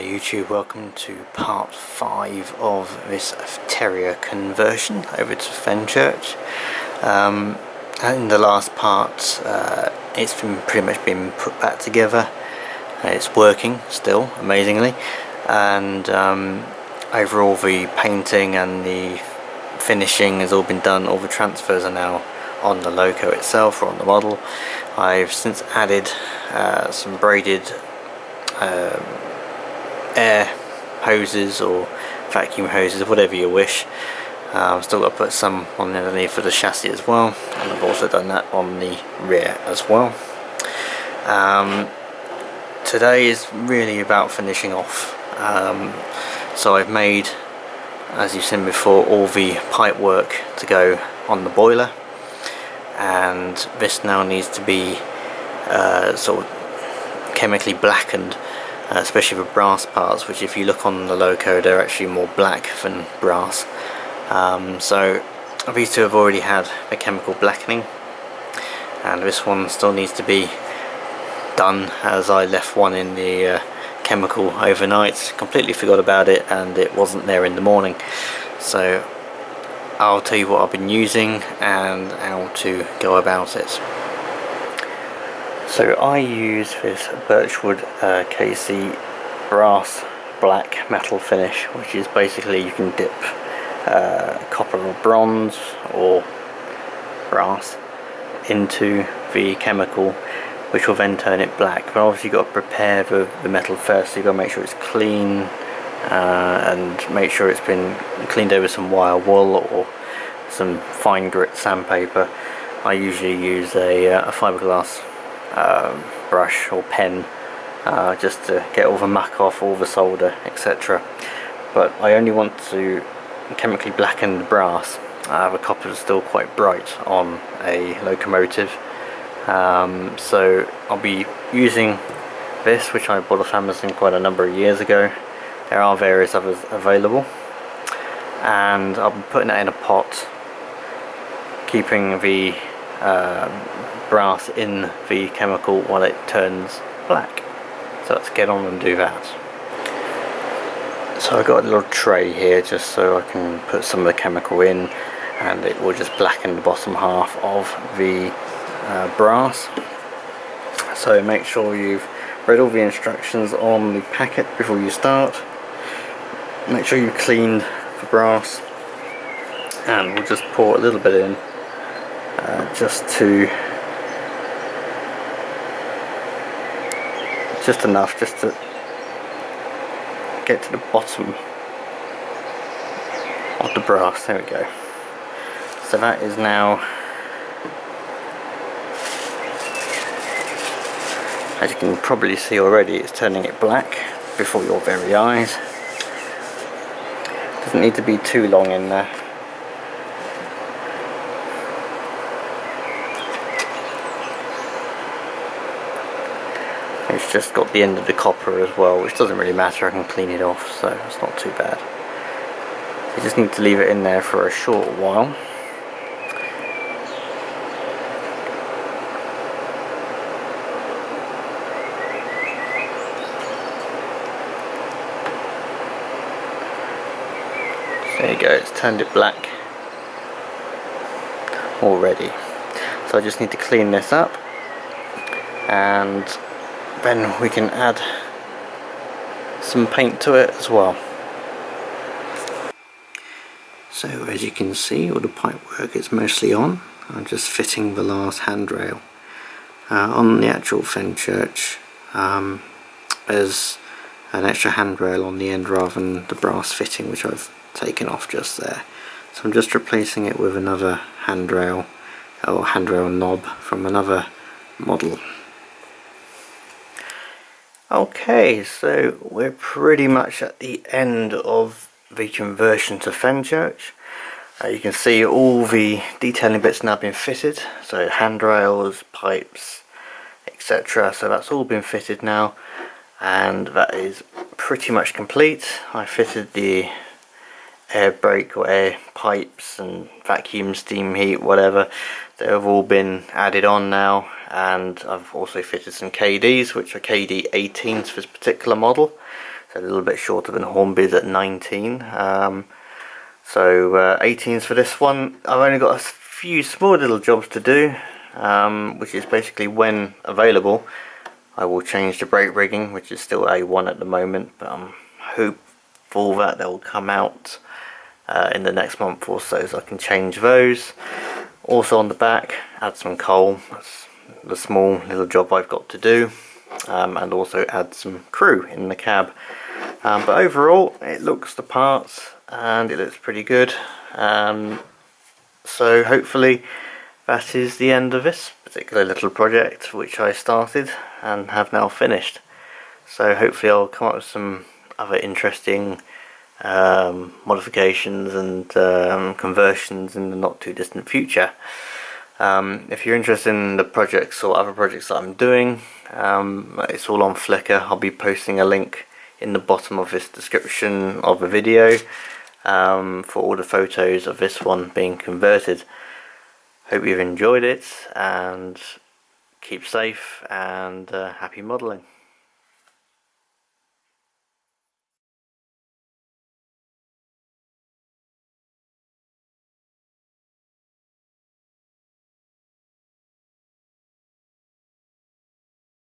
Hello YouTube, welcome to part 5 of this Terrier conversion over to Fenchurch. In the last part it's pretty much been put back together. It's working still, amazingly, and overall the painting and the finishing has all been done. All the transfers are now on the loco itself or on the model. I've since added some braided air hoses or vacuum hoses, whatever you wish. I've still got to put some on underneath for the chassis as well, and I've also done that on the rear as well. Today is really about finishing off. So I've made, as you've seen before, all the pipe work to go on the boiler, and this now needs to be sort of chemically blackened, especially the brass parts, which if you look on the loco they're actually more black than brass. So these two have already had the chemical blackening, and this one still needs to be done, as I left one in the chemical overnight, completely forgot about it, and it wasn't there in the morning. So I'll tell you what I've been using and how to go about it. So I use this birchwood KC brass black metal finish, which is basically you can dip copper or bronze or brass into the chemical, which will then turn it black. But obviously you've got to prepare the metal first, so you've got to make sure it's clean and make sure it's been cleaned over some wire wool or some fine grit sandpaper. I usually use a fiberglass brush or pen just to get all the muck off, all the solder, etc. But I only want to chemically blacken the brass. The copper is still quite bright on a locomotive, so I'll be using this, which I bought off Amazon quite a number of years ago. There are various others available, and I'll be putting it in a pot, keeping the brass in the chemical while it turns black. So let's get on and do that. So I've got a little tray here just so I can put some of the chemical in, and it will just blacken the bottom half of the brass. So make sure you've read all the instructions on the packet before you start. Make sure you've cleaned the brass, and we'll just pour a little bit in just enough just to get to the bottom of the brass. There we go. So that is now, as you can probably see already, it's turning it black before your very eyes. Doesn't need to be too long in there. It's just got the end of the copper as well, which doesn't really matter, I can clean it off, so it's not too bad. You just need to leave it in there for a short while. There you go, it's turned it black already. So I just need to clean this up, and then we can add some paint to it as well. So as you can see, all the pipe work is mostly on. I'm just fitting the last handrail. On the actual Fenchurch, there's an extra handrail on the end rather than the brass fitting, which I've taken off just there. So I'm just replacing it with another handrail or handrail knob from another model. Okay, so we're pretty much at the end of the conversion to Fenchurch. You can see all the detailing bits now been fitted, so handrails, pipes, etc. So that's all been fitted now, and that is pretty much complete. I fitted the air brake or air pipes and vacuum, steam heat, whatever. They have all been added on now, and I've also fitted some KDs, which are KD 18s for this particular model. so a little bit shorter than Hornby's at 19. So 18s for this one. I've only got a few small little jobs to do, which is basically, when available, I will change the brake rigging, which is still A1 at the moment, but I'm hopeful that they'll come out in the next month or so I can change those. Also on the back, add some coal. That's the small little job I've got to do, and also add some crew in the cab. But overall, it looks the part and it looks pretty good. So hopefully that is the end of this particular little project, which I started and have now finished. So hopefully I'll come up with some other interesting modifications and conversions in the not too distant future. If you're interested in the projects or other projects that I'm doing, it's all on Flickr. I'll be posting a link in the bottom of this description of the video for all the photos of this one being converted. Hope you've enjoyed it, and keep safe and happy modelling.